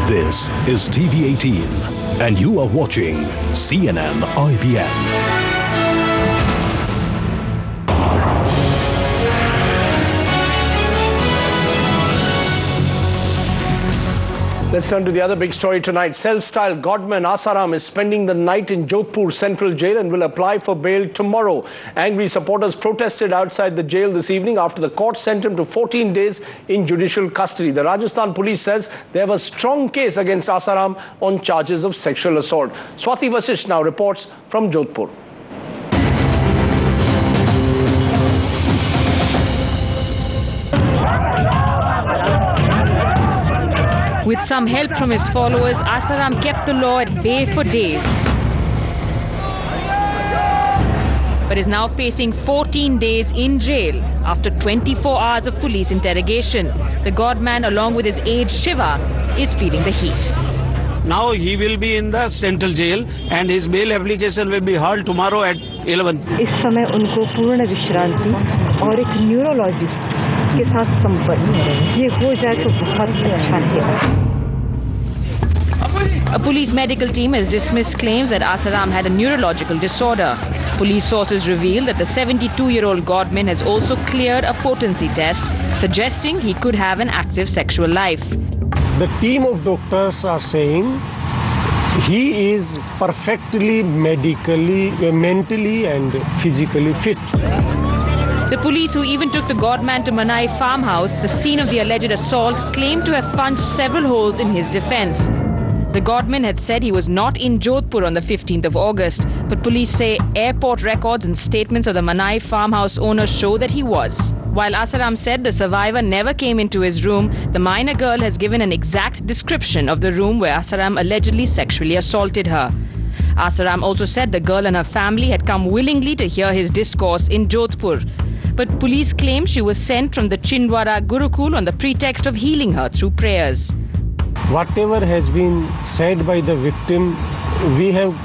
This is TV18 and you are watching CNN IPN. Let's turn to the other big story tonight. Self-styled Godmen Asaram is spending the night in Jodhpur Central Jail and will apply for bail tomorrow. Angry supporters protested outside the jail this evening after the court sent him to 14 days in judicial custody. The Rajasthan police says they have a strong case against Asaram on charges of sexual assault. Swati Vasisht now reports from Jodhpur. With some help from his followers, Asaram kept the law at bay for days, but is now facing 14 days in jail after 24 hours of police interrogation. The Godman, along with his aide Shiva, is feeling the heat. Now he will be in the central jail and his bail application will be heard tomorrow at 11. इस समय उनको पूर्ण विश्रांति और एक neurologist के साथ संपर्क करें। ये हो जाए तो बहुत अच्छा है। A police medical team has dismissed claims that Asaram had a neurological disorder. Police sources reveal that the 72-year-old Godman has also cleared a potency test, suggesting he could have an active sexual life. The team of doctors are saying he is perfectly medically, mentally and physically fit. The police, who even took the Godman to Manai farmhouse, the scene of the alleged assault, claimed to have punched several holes in his defense. The Godman had said he was not in Jodhpur on the 15th of August, but police say airport records and statements of the Manai farmhouse owner show that he was. While Asaram said the survivor never came into his room, the minor girl has given an exact description of the room where Asaram allegedly sexually assaulted her. Asaram also said the girl and her family had come willingly to hear his discourse in Jodhpur. But police claim she was sent from the Chindwara Gurukul on the pretext of healing her through prayers. Whatever has been said by the victim, we have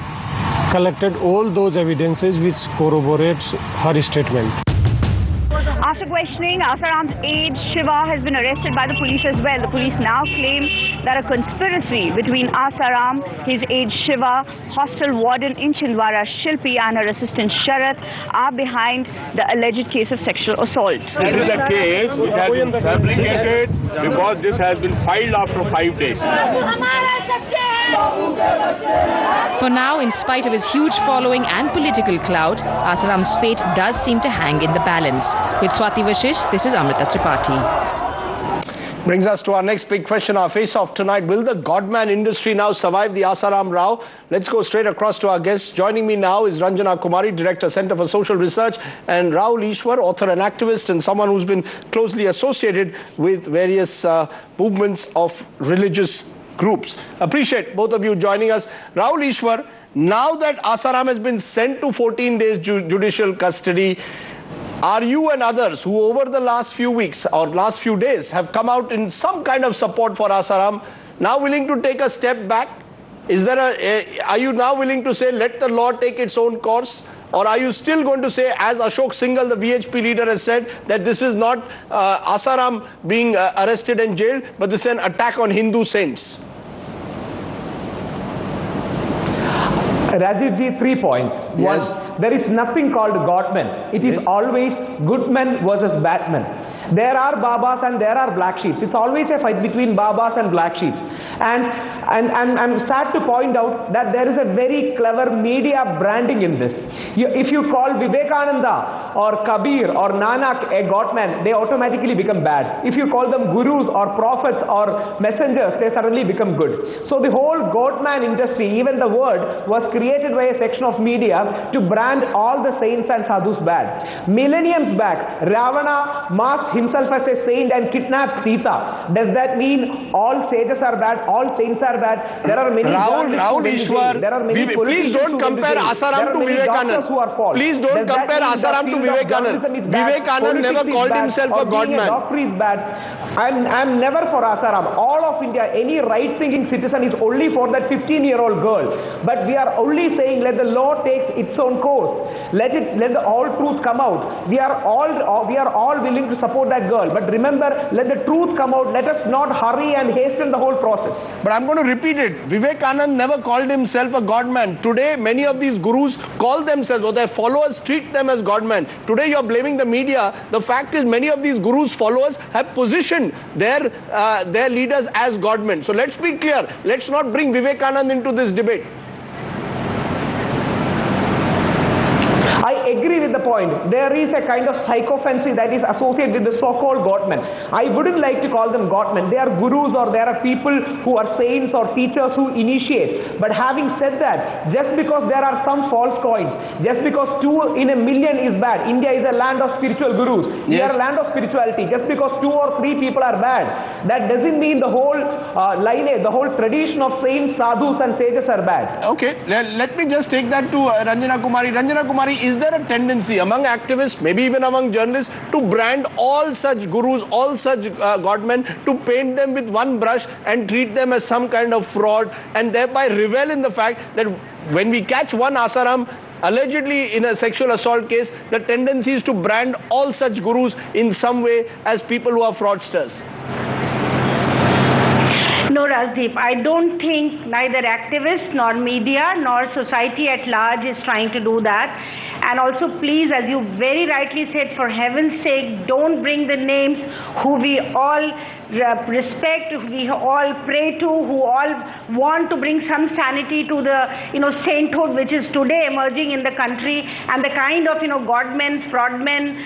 collected all those evidences which corroborates her statement. After questioning, Asaram's aide Shiva has been arrested by the police as well. The police now claim that a conspiracy between Asaram, his aide Shiva, hostel warden in Chindwara Shilpi and her assistant Sharat are behind the alleged case of sexual assault. This is a case which has been fabricated because this has been filed after 5 days. For now, in spite of his huge following and political clout, Asaram's fate does seem to hang in the balance. With Swati Vasisht, this is Amrita Tripathi. Brings us to our next big question, our face-off tonight. Will the Godman industry now survive the Asaram Rao? Let's go straight across to our guests. Joining me now is Ranjana Kumari, Director, Center for Social Research, and Rahul Ishwar, author and activist, and someone who's been closely associated with various movements of religious groups. Appreciate both of you joining us. Rahul Ishwar, now that Asaram has been sent to 14 days judicial custody, are you and others who over the last few weeks or last few days have come out in some kind of support for Asaram now willing to take a step back? Is there are you now willing to say let the law take its own course? Or are you still going to say, as Ashok Singhal, the VHP leader, has said, that this is not Asaram being arrested and jailed, but this is an attack on Hindu saints? Rajivji, 3 points. Yes. One, there is nothing called Godmen. It is always good men versus bad men. There are Babas and there are black sheep. It's always a fight between Babas and black sheep. And I'm sad to point out that there is a very clever media branding in this. If you call Vivekananda or Kabir or Nanak a Godman, they automatically become bad. If you call them gurus or prophets or messengers, they suddenly become good. So the whole Godman industry, even the word, was created by a section of media to brand all the saints and sadhus bad. Millenniums back, Ravana masked himself as a saint and kidnapped Sita. Does that mean all sages are bad, all saints are bad? There are many Rahul Ishwar, please don't compare Asaram to Vivekananda. Please don't compare Asaram to Vivekananda. Vivekananda never called himself a Godman. Doctor is bad. I'm never for Asaram. All of India, any right-thinking citizen is only for that 15-year-old girl. But we are only saying let the law take its own course. Let the all truth come out. We are all willing to support support that girl. But remember, let the truth come out. Let us not hurry and hasten the whole process. But I'm going to repeat it. Vivekanand never called himself a godman. Today, many of these gurus call themselves, or their followers treat them as godmen. Today, you're blaming the media. The fact is, many of these gurus' followers have positioned their leaders as godmen. So let's be clear. Let's not bring Vivekanand into this debate. I agree with the point. There is a kind of psychophancy that is associated with the so-called Godmen. I wouldn't like to call them Godmen. They are gurus, or there are people who are saints or teachers who initiate. But having said that, just because there are some false coins, just because 2 in a million is bad, India is a land of spiritual gurus. We are a land of spirituality. Just because 2 or 3 people are bad, that doesn't mean the whole lineage, the whole tradition of saints, sadhus and sages are bad. Okay, let me just take that to Ranjana Kumari. Ranjana Kumari, is there a tendency among activists, maybe even among journalists, to brand all such gurus, all such godmen, to paint them with one brush and treat them as some kind of fraud, and thereby revel in the fact that when we catch one Asaram allegedly in a sexual assault case, the tendency is to brand all such gurus in some way as people who are fraudsters? No, Rajdeep, I don't think neither activists nor media nor society at large is trying to do that. And also, please, as you very rightly said, for heaven's sake, don't bring the names who we all respect, who we all pray to, who all want to bring some sanity to the, sainthood which is today emerging in the country, and the kind of, godmen, fraudmen.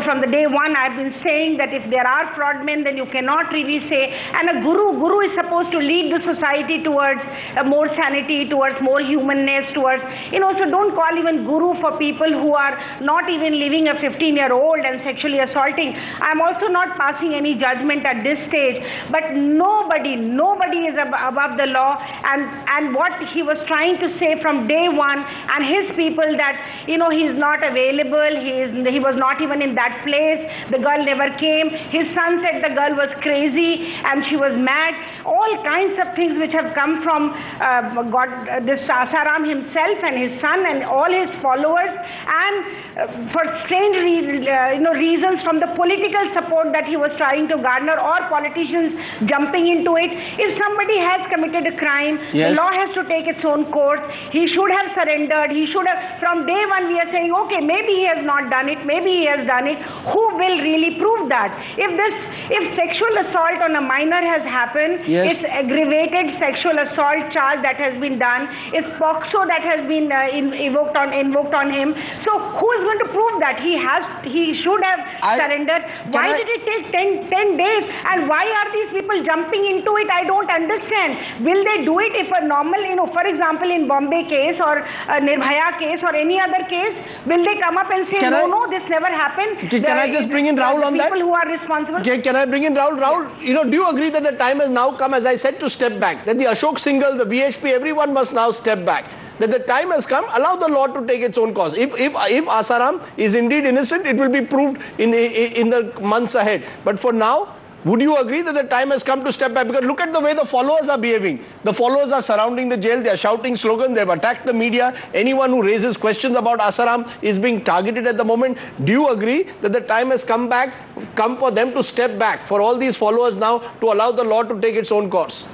From the day one, I've been saying that if there are fraudmen, then you cannot really say. And a guru is supposed to lead the society towards more sanity, towards more humanness, towards, so don't call even guru for people who are not even living a 15-year-old and sexually assaulting. I'm also not passing any judgment at this stage, but nobody is above the law, and what he was trying to say from day one, and his people, that he's not available, he was not even in that place, the girl never came, his son said the girl was crazy and she was mad, all kinds of things which have come from this Asaram himself and his son and all his followers, and for strange reasons from the political support that he was trying to garner, or politicians jumping into it. If somebody has committed a crime, the law has to take its own course. He should have surrendered. He should have, from day one we are saying, okay, maybe he has not done it, maybe he has done it. Who will really prove that? If sexual assault on a minor has happened, it's aggravated sexual assault charge that has been done, it's POXO that has been invoked on him. So who is going to prove that? He should have surrendered. Why did it take 10 days? And why are these people jumping into it? I don't understand. Will they do it if a normal, for example, in Bombay case or a Nirbhaya case or any other case, will they come up and say, no, this never happened? Can I just bring in Rahul on that? People who are responsible. Can I bring in Rahul? Rahul, do you agree that the time has now come, as I said, to step back? That the Ashok Singhal, the VHP, everyone must now step back. That the time has come, allow the law to take its own course. If Asaram is indeed innocent, it will be proved in the months ahead. But for now, would you agree that the time has come to step back? Because look at the way the followers are behaving. The followers are surrounding the jail. They are shouting slogans. They have attacked the media. Anyone who raises questions about Asaram is being targeted at the moment. Do you agree that the time has come for them to step back, for all these followers now to allow the law to take its own course?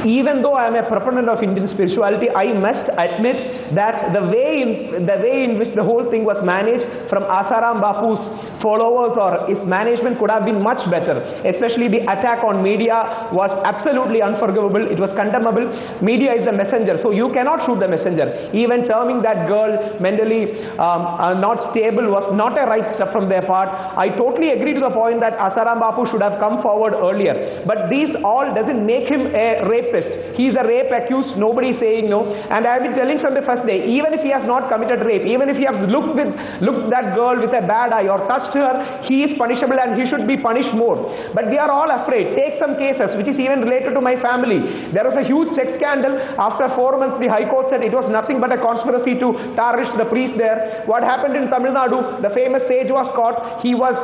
Even though I am a proponent of Indian spirituality, I must admit that the way in which the whole thing was managed from Asaram Bapu's followers or his management could have been much better. Especially the attack on media was absolutely unforgivable. It was condemnable. Media is the messenger, so you cannot shoot the messenger. Even terming that girl mentally not stable was not a right step from their part. I totally agree to the point that Asaram Bapu should have come forward earlier. But these all doesn't make him a rapist. He is a rape accused, nobody is saying no. And I have been telling from the first day, even if he has not committed rape, even if he has looked that girl with a bad eye or touched her, he is punishable and he should be punished more. But we are all afraid. Take some cases which is even related to my family. There was a huge sex scandal. After 4 months, the High Court said it was nothing but a conspiracy to tarnish the priest there. What happened in Tamil Nadu? The famous sage was caught. He was,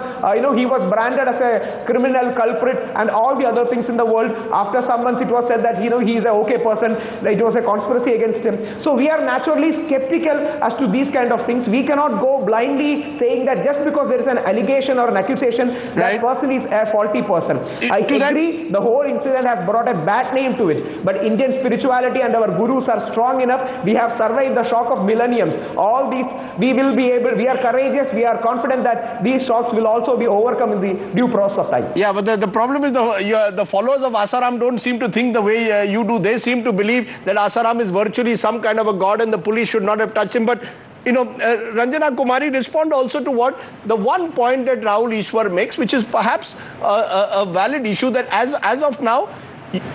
he was branded as a criminal culprit and all the other things in the world. After some months, it was said that he is a okay person. It was a conspiracy against him. So we are naturally skeptical as to these kind of things. We cannot go blindly saying that just because there is an allegation or an accusation, that person is a faulty person. I agree, the whole incident has brought a bad name to it. But Indian spirituality and our gurus are strong enough. We have survived the shock of millenniums. All these, we will be able, we are courageous, we are confident that these shocks will also be overcome in the due process of time. Yeah, but the problem is the followers of Asaram don't seem to think the way you do. They seem to believe that Asaram is virtually some kind of a god and the police should not have touched him. But, you know, Ranjana Kumari, respond also to what the one point that Rahul Ishwar makes, which is perhaps a valid issue, that as of now,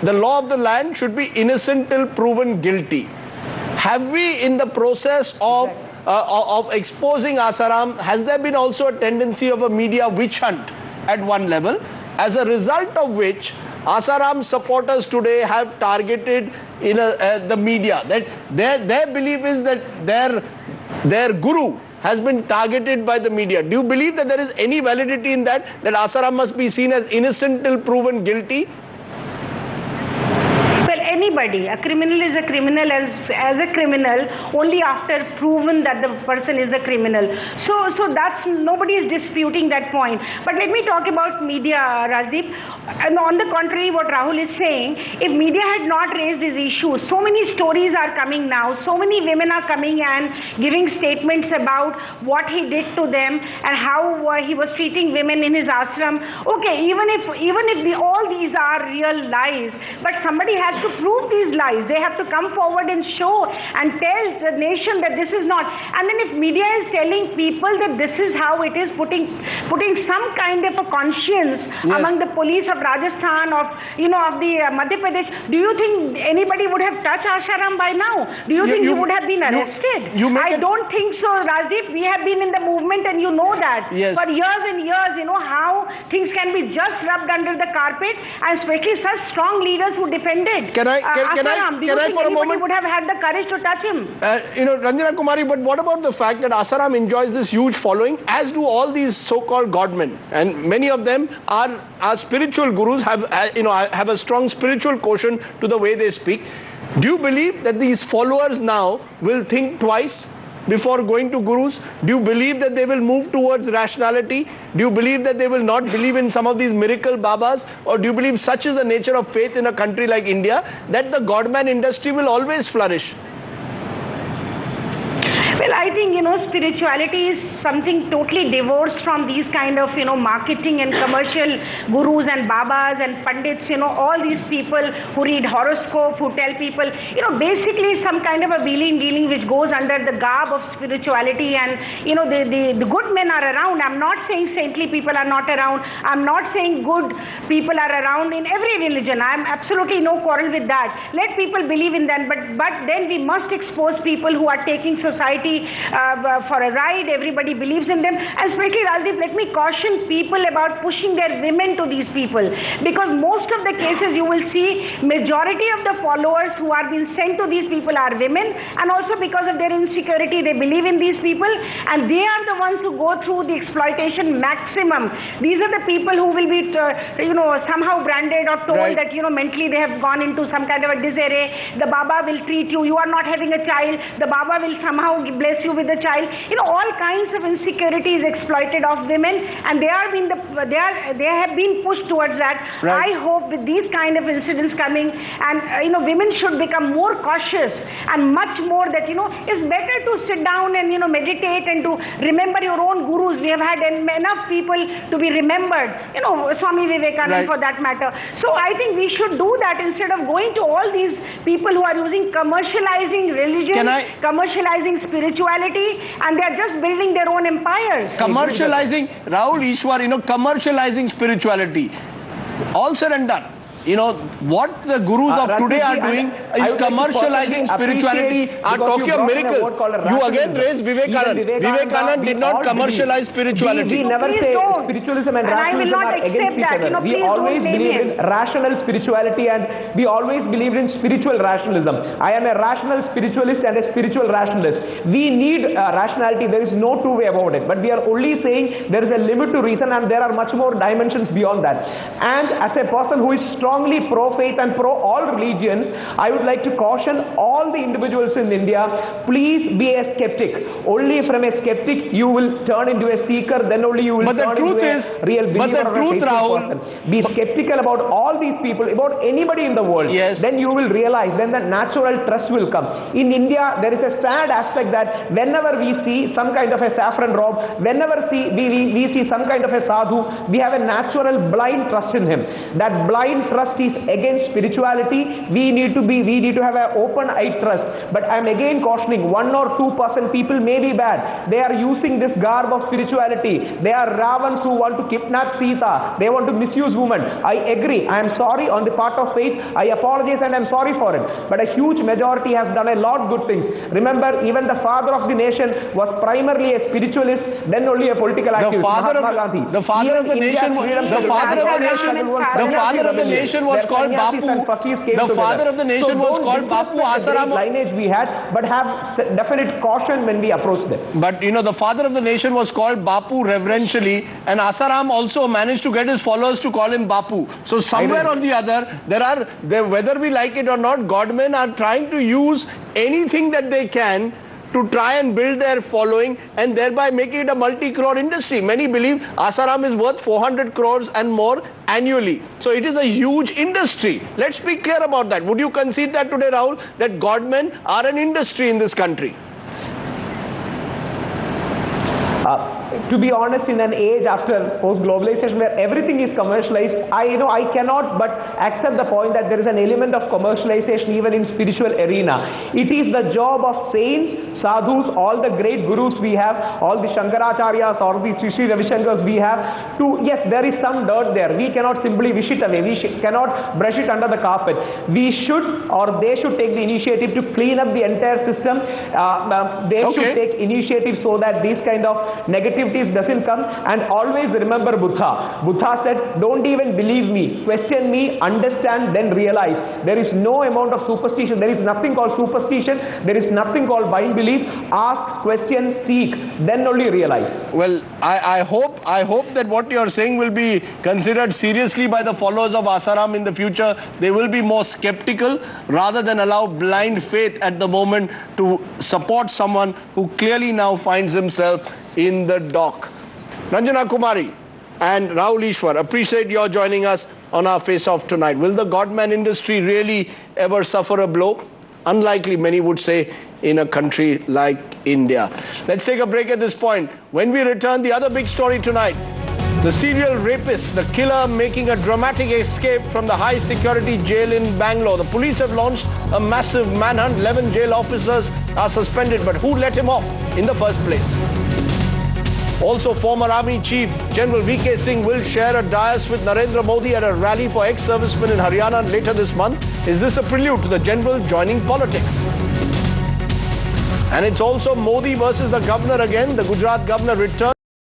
the law of the land should be innocent till proven guilty. Have we, in the process of exposing Asaram, has there been also a tendency of a media witch hunt at one level, as a result of which Asaram supporters today have targeted the media? That their belief is that their guru has been targeted by the media. Do you believe that there is any validity in that Asaram must be seen as innocent till proven guilty? Anybody, a criminal is a criminal as a criminal only after proven that the person is a criminal. So that's, nobody is disputing that point. But let me talk about media, Rajdeep. And on the contrary, what Rahul is saying, if media had not raised these issues, so many stories are coming now, so many women are coming and giving statements about what he did to them and how he was treating women in his ashram. Okay, even if all these are real lies, but somebody has to prove these lies. They have to come forward and show and tell the nation that this is not. And then if media is telling people that this is how it is, putting some kind of a conscience among the police of Rajasthan, of the Madhya Pradesh, do you think anybody would have touched Asaram by now? Do you think he would have been arrested? I don't think so, Rajdeep. We have been in the movement and you know that. For years and years, you know how things can be just rubbed under the carpet, and especially such strong leaders who defended. Can I for a moment? Would have had the courage to touch him? Ranjana Kumari, but what about the fact that Asaram enjoys this huge following, as do all these so-called godmen, and many of them are spiritual gurus, have a strong spiritual quotient to the way they speak. Do you believe that these followers now will think twice before going to gurus? Do you believe that they will move towards rationality? Do you believe that they will not believe in some of these miracle babas? Or do you believe such is the nature of faith in a country like India that the Godman industry will always flourish? Well, I think, spirituality is something totally divorced from these kind of, marketing and commercial gurus and babas and pandits, all these people who read horoscope, who tell people, basically some kind of a wheeling dealing which goes under the garb of spirituality. And, the good men are around. I'm not saying saintly people are not around. I'm not saying good people are around in every religion. I'm absolutely no quarrel with that. Let people believe in them. But then we must expose people who are taking society for a ride. Everybody believes in them. And especially, Rajdeep, let me caution people about pushing their women to these people, because most of the cases you will see majority of the followers who are being sent to these people are women, and also because of their insecurity they believe in these people, and they are the ones who go through the exploitation maximum. These are the people who will be somehow branded or told that mentally they have gone into some kind of a disarray. The Baba will treat you. You are not having a child. The Baba will somehow bless you with a child. All kinds of insecurities exploited of women, and they have been pushed towards that. I hope with these kind of incidents coming, and women should become more cautious and much more that it's better to sit down and meditate and to remember your own gurus. We have had enough people to be remembered, Swami Vivekananda for that matter. So I think we should do that instead of going to all these people who are using commercializing religion, commercializing spirituality, and they are just building their own empires. Commercializing, Rahul Ishwar, commercializing spirituality. All said and done. What the gurus of today are doing is commercializing spirituality, are talking of miracles. You again raise Vivekananda. Vivekananda did not commercialize spirituality. We never say spiritualism and rationalism are against each other. We always believe in rational spirituality, and we always believed in spiritual rationalism. I am a rational spiritualist and a spiritual rationalist. We need rationality. There is no two way about it. But we are only saying there is a limit to reason, and there are much more dimensions beyond that. And as a person who is strong strongly pro-faith and pro-all religions, I would like to caution all the individuals in India, please be a skeptic. Only from a skeptic you will turn into a seeker, then only you will turn into a real believer or a faithful person. Be skeptical about all these people, about anybody in the world. Yes. Then you will realize, then the natural trust will come. In India, there is a sad aspect that whenever we see some kind of a saffron robe, whenever we see some kind of a sadhu, we have a natural blind trust in him. That blind trust is against spirituality. We need to have an open-eyed trust. But I am again cautioning, 1 or 2% people may be bad. They are using this garb of spirituality. They are Ravans who want to kidnap Sita. They want to misuse women. I agree. I am sorry on the part of faith. I apologize and I am sorry for it. But a huge majority has done a lot of good things. Remember, even the father of the nation was primarily a spiritualist, then only a political activist. The father of the nation was called Bapu. The father of the nation was called Bapu. Asaram lineage we had, but have definite caution when we approach them. But you know, the father of the nation was called Bapu reverentially, and Asaram also managed to get his followers to call him Bapu. So somewhere or the other, whether we like it or not, Godmen are trying to use anything that they can to try and build their following and thereby making it a multi-crore industry. Many believe Asaram is worth 400 crores and more annually. So it is a huge industry. Let's be clear about that. Would you concede that today, Rahul, that Godmen are an industry in this country? To be honest, in an age after post-globalization where everything is commercialized, I cannot but accept the point that there is an element of commercialization even in spiritual arena. It is the job of saints, sadhus, all the great gurus we have, all the Shankaracharyas or the Sri Ravi Shankars we have, to, yes, there is some dirt there. We cannot simply wish it away. We cannot brush it under the carpet. We should, or they should take the initiative to clean up the entire system. They should take initiative so that these kind of negativities doesn't come. And always remember Buddha. Buddha said, don't even believe me, question me, understand, then realize. There is no amount of superstition. There is nothing called superstition. There is nothing called blind belief. Ask, question, seek, then only realize. Well, I hope that what you are saying will be considered seriously by the followers of Asaram in the future. They will be more skeptical rather than allow blind faith at the moment to support someone who clearly now finds himself in the dock. Ranjana Kumari and Rahul Ishwar, appreciate your joining us on our face-off tonight. Will the Godman industry really ever suffer a blow? Unlikely, many would say, in a country like India. Let's take a break at this point. When we return, the other big story tonight, the serial rapist, the killer making a dramatic escape from the high-security jail in Bangalore. The police have launched a massive manhunt. 11 jail officers are suspended, but who let him off in the first place? Also, former Army Chief General V.K. Singh will share a dais with Narendra Modi at a rally for ex-servicemen in Haryana later this month. Is this a prelude to the General joining politics? And it's also Modi versus the governor again. The Gujarat governor returns.